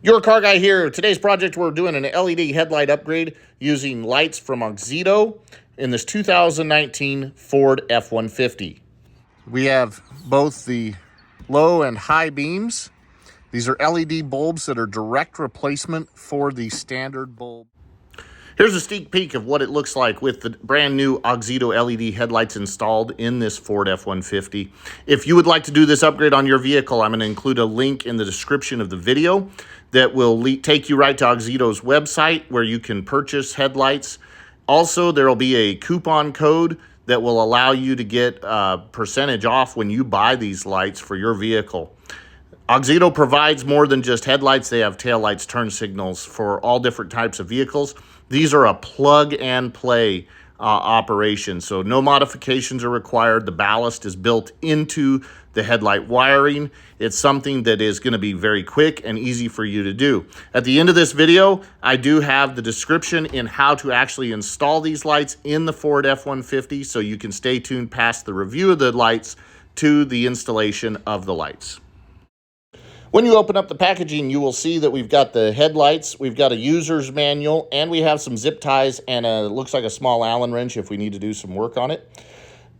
Your car guy here. Today's project, we're doing an LED headlight upgrade using lights from Auxito in this 2019 Ford F-150. We have both the low and high beams. These are LED bulbs that are direct replacement for the standard bulb. Here's a sneak peek of what it looks like with the brand new Auxito LED headlights installed in this Ford F-150. If you would like to do this upgrade on your vehicle, I'm going to include a link in the description of the video that will take you right to Auxito's website where you can purchase headlights. Also, there will be a coupon code that will allow you to get a percentage off when you buy these lights for your vehicle. Auxito provides more than just headlights. They have taillights, turn signals for all different types of vehicles. These are a plug and play operation, so no modifications are required. The ballast is built into the headlight wiring. It's something that is going to be very quick and easy for you to do. At the end of this video, I do have the description in how to actually install these lights in the Ford F-150, so you can stay tuned past the review of the lights to the installation of the lights. When you open up the packaging, you will see that we've got the headlights, we've got a user's manual, and we have some zip ties and looks like a small Allen wrench if we need to do some work on it.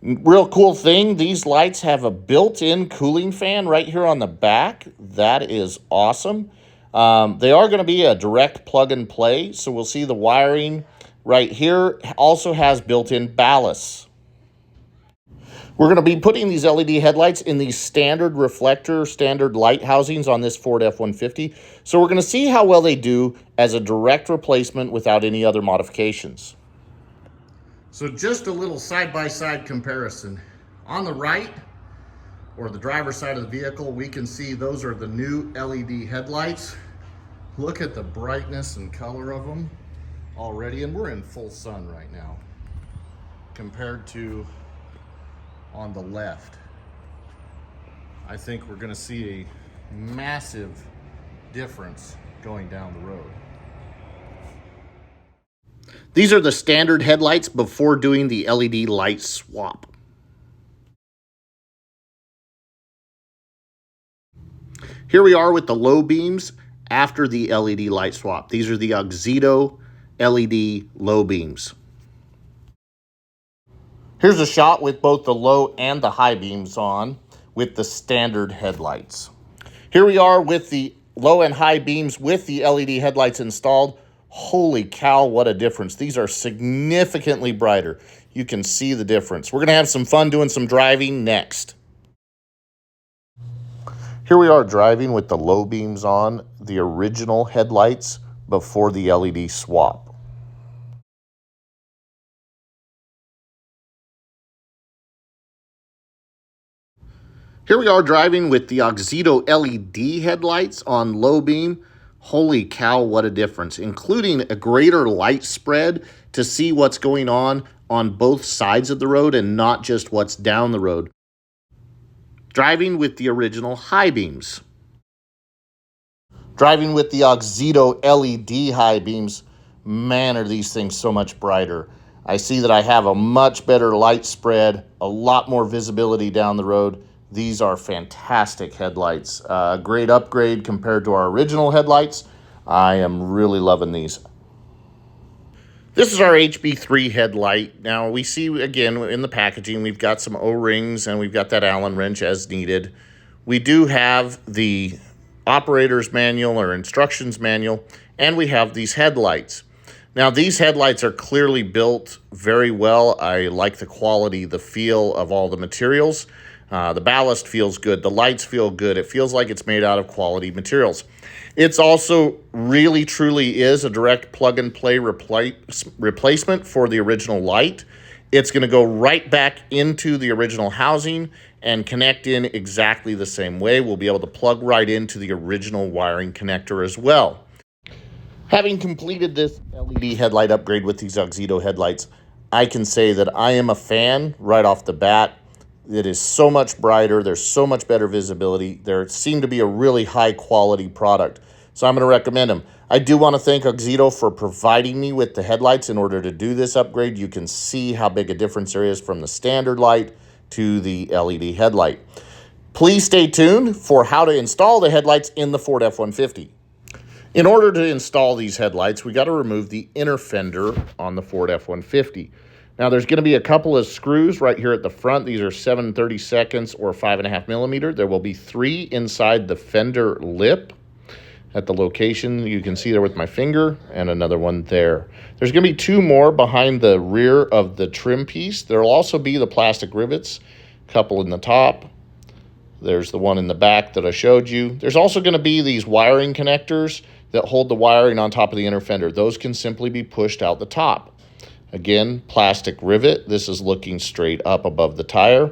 Real cool thing, these lights have a built-in cooling fan right here on the back. That is awesome. They are going to be a direct plug and play, so we'll see the wiring right here also has built-in ballasts. We're going to be putting these LED headlights in these standard reflector, standard light housings on this Ford F-150. So we're going to see how well they do as a direct replacement without any other modifications. So just a little side-by-side comparison. On the right, or the driver's side of the vehicle, we can see those are the new LED headlights. Look at the brightness and color of them already, and we're in full sun right now compared to on the left. I think we're going to see a massive difference going down the road. These are the standard headlights before doing the LED light swap. Here we are with the low beams after the LED light swap. These are the Auxito LED low beams. Here's a shot with both the low and the high beams on with the standard headlights. Here we are with the low and high beams with the LED headlights installed. Holy cow, what a difference. These are significantly brighter. You can see the difference. We're going to have some fun doing some driving next. Here we are driving with the low beams on, the original headlights before the LED swap. Here we are driving with the Auxito LED headlights on low beam. Holy cow, what a difference, including a greater light spread to see what's going on both sides of the road and not just what's down the road. Driving with the original high beams. Driving with the Auxito LED high beams, man, are these things so much brighter. I see that I have a much better light spread, a lot more visibility down the road. These are fantastic headlights. Great upgrade compared to our original headlights. I am really loving these. This is our Hb3 headlight. Now we see again in the packaging, we've got some O-rings and we've got that Allen wrench as needed. We do have the operator's manual or instructions manual, and we have these headlights. Now these headlights are clearly built very well. I like the quality, the feel of all the materials. The ballast feels good. The lights feel good. It feels like it's made out of quality materials. It's also really, truly is a direct plug-and-play replacement for the original light. It's going to go right back into the original housing and connect in exactly the same way. We'll be able to plug right into the original wiring connector as well. Having completed this LED headlight upgrade with these Auxito headlights, I can say that I am a fan right off the bat. It is so much brighter. There's so much better visibility. There seem to be a really high quality product. So I'm going to recommend them. I do want to thank Auxito for providing me with the headlights in order to do this upgrade. You can see how big a difference there is from the standard light to the LED headlight. Please stay tuned for how to install the headlights in the Ford F-150. In order to install these headlights, we got to remove the inner fender on the Ford F-150. Now, there's going to be a couple of screws right here at the front. These are 7/32 or 5.5 millimeter. There will be 3 inside the fender lip at the location you can see there with my finger, and another one there. There's going to be 2 more behind the rear of the trim piece. There will also be the plastic rivets, a couple in the top. There's the one in the back that I showed you. There's also going to be these wiring connectors that hold the wiring on top of the inner fender. Those can simply be pushed out the top. Again, plastic rivet. This is looking straight up above the tire.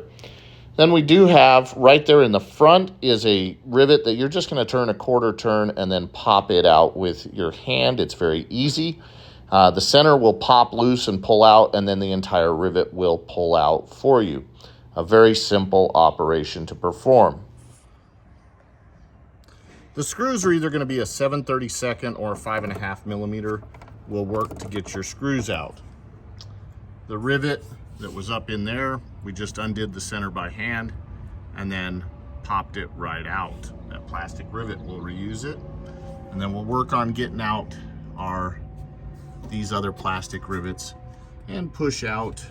Then we do have right there in the front is a rivet that you're just going to turn a quarter turn and then pop it out with your hand. It's very easy. The center will pop loose and pull out, and then the entire rivet will pull out for you. A very simple operation to perform. The screws are either going to be a 7/32 or 5.5 millimeter. Will work to get your screws out. The rivet that was up in there, we just undid the center by hand and then popped it right out. That plastic rivet, we'll reuse it. And then we'll work on getting out these other plastic rivets and push out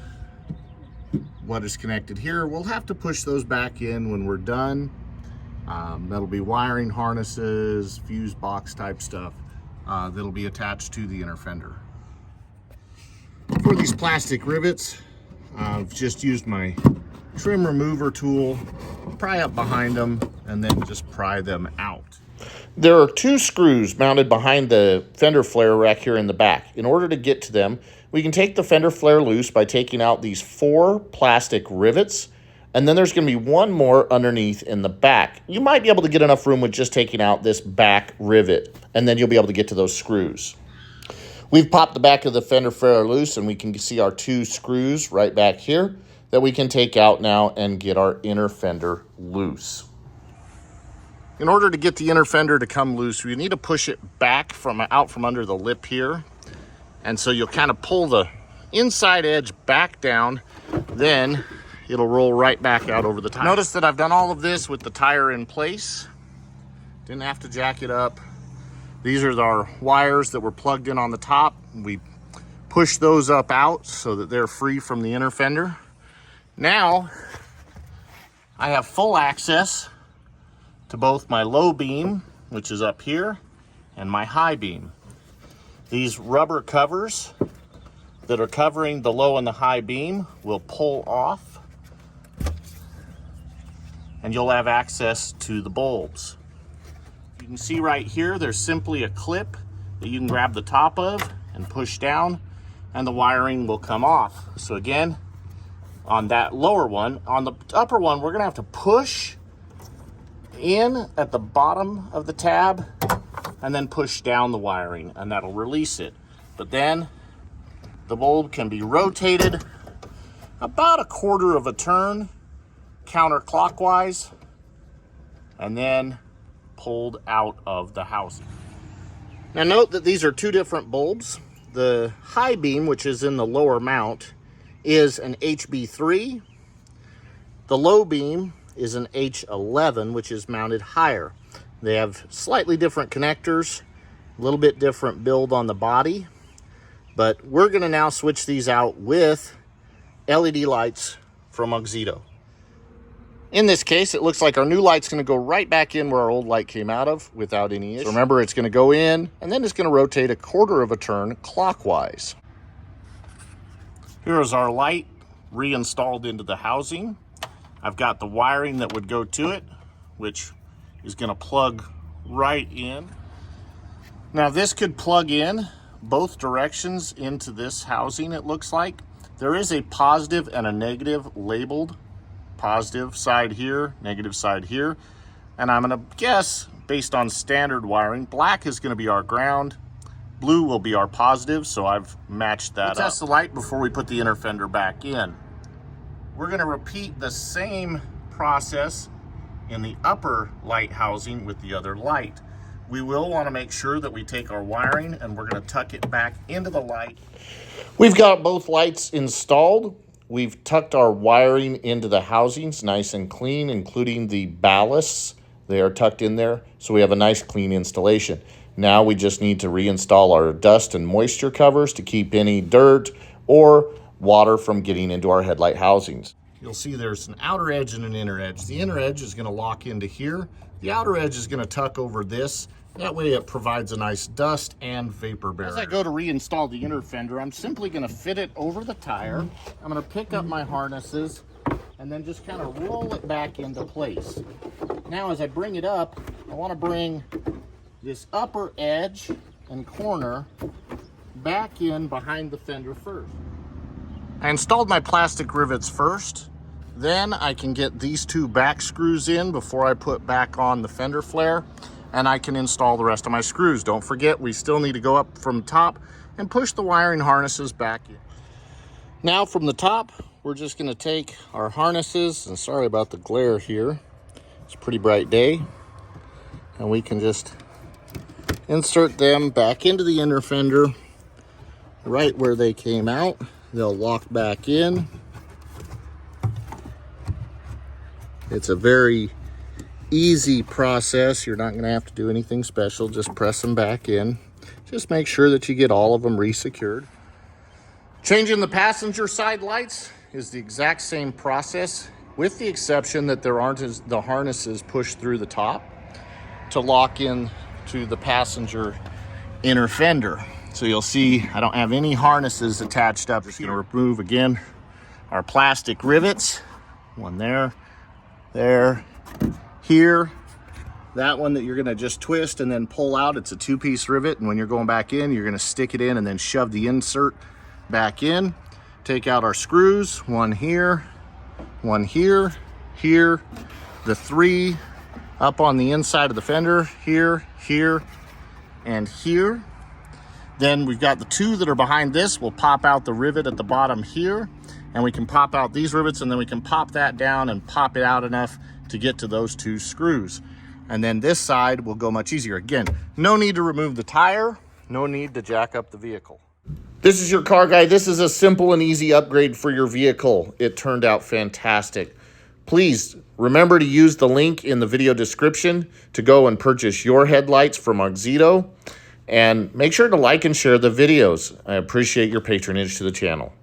what is connected here. We'll have to push those back in when we're done. That'll be wiring harnesses, fuse box type stuff that'll be attached to the inner fender. For these plastic rivets, I've just used my trim remover tool, pry up behind them, and then just pry them out. There are 2 screws mounted behind the fender flare rack here in the back. In order to get to them, we can take the fender flare loose by taking out these 4 plastic rivets, and then there's going to be 1 more underneath in the back. You might be able to get enough room with just taking out this back rivet, and then you'll be able to get to those screws. We've popped the back of the fender flare loose, and we can see our 2 screws right back here that we can take out now and get our inner fender loose. In order to get the inner fender to come loose, we need to push it back out from under the lip here. And so you'll kind of pull the inside edge back down, then it'll roll right back out over the tire. Notice that I've done all of this with the tire in place. Didn't have to jack it up. These are our wires that were plugged in on the top. We push those up out so that they're free from the inner fender. Now, I have full access to both my low beam, which is up here, and my high beam. These rubber covers that are covering the low and the high beam will pull off, and you'll have access to the bulbs. You can see right here, there's simply a clip that you can grab the top of and push down, and the wiring will come off. So again, on that lower one, on the upper one, we're gonna have to push in at the bottom of the tab and then push down the wiring, and that'll release it. But then the bulb can be rotated about a quarter of a turn counterclockwise and then pulled out of the housing. Now note that these are 2 different bulbs. The high beam, which is in the lower mount, is an Hb3. The low beam is an H11, which is mounted higher. They have slightly different connectors, a little bit different build on the body, but we're going to now switch these out with LED lights from Auxito. In this case, it looks like our new light's going to go right back in where our old light came out of without any issue. So remember, it's going to go in, and then it's going to rotate a quarter of a turn clockwise. Here is our light reinstalled into the housing. I've got the wiring that would go to it, which is going to plug right in. Now, this could plug in both directions into this housing, it looks like. There is a positive and a negative labeled. Positive side here, negative side here. And I'm gonna guess, based on standard wiring, black is gonna be our ground, blue will be our positive, so I've matched that up. We'll test the light before we put the inner fender back in. We're gonna repeat the same process in the upper light housing with the other light. We will wanna make sure that we take our wiring and we're gonna tuck it back into the light. We've got both lights installed. We've tucked our wiring into the housings nice and clean, including the ballasts. They are tucked in there, so we have a nice clean installation. Now we just need to reinstall our dust and moisture covers to keep any dirt or water from getting into our headlight housings. You'll see there's an outer edge and an inner edge. The inner edge is going to lock into here. The outer edge is going to tuck over this. That way it provides a nice dust and vapor barrier. As I go to reinstall the inner fender, I'm simply going to fit it over the tire. I'm going to pick up my harnesses and then just kind of roll it back into place. Now as I bring it up, I want to bring this upper edge and corner back in behind the fender first. I installed my plastic rivets first. Then I can get these two back screws in before I put back on the fender flare, and I can install the rest of my screws. Don't forget, we still need to go up from the top and push the wiring harnesses back in. Now from the top, we're just gonna take our harnesses, and sorry about the glare here, it's a pretty bright day, and we can just insert them back into the inner fender right where they came out. They'll lock back in. It's a very easy process. You're not going to have to do anything special. Just press them back in. Just make sure that you get all of them resecured. Changing the passenger side lights is the exact same process, with the exception that there aren't the harnesses pushed through the top to lock in to the passenger inner fender. So you'll see I don't have any harnesses attached up. Just going to remove again our plastic rivets. One there, here. That one that you're going to just twist and then pull out. It's a two-piece rivet, and when you're going back in, you're going to stick it in and then shove the insert back in. Take out our screws, one here, here. The three up on the inside of the fender, here, and here. Then we've got the two that are behind this. We'll pop out the rivet at the bottom here, and we can pop out these rivets, and then we can pop that down and pop it out enough to get to those two screws. And then this side will go much easier. Again, no need to remove the tire, no need to jack up the vehicle. This is your car guy. This is a simple and easy upgrade for your vehicle. It turned out fantastic. Please remember to use the link in the video description to go and purchase your headlights from Auxito. And make sure to like and share the videos. I appreciate your patronage to the channel.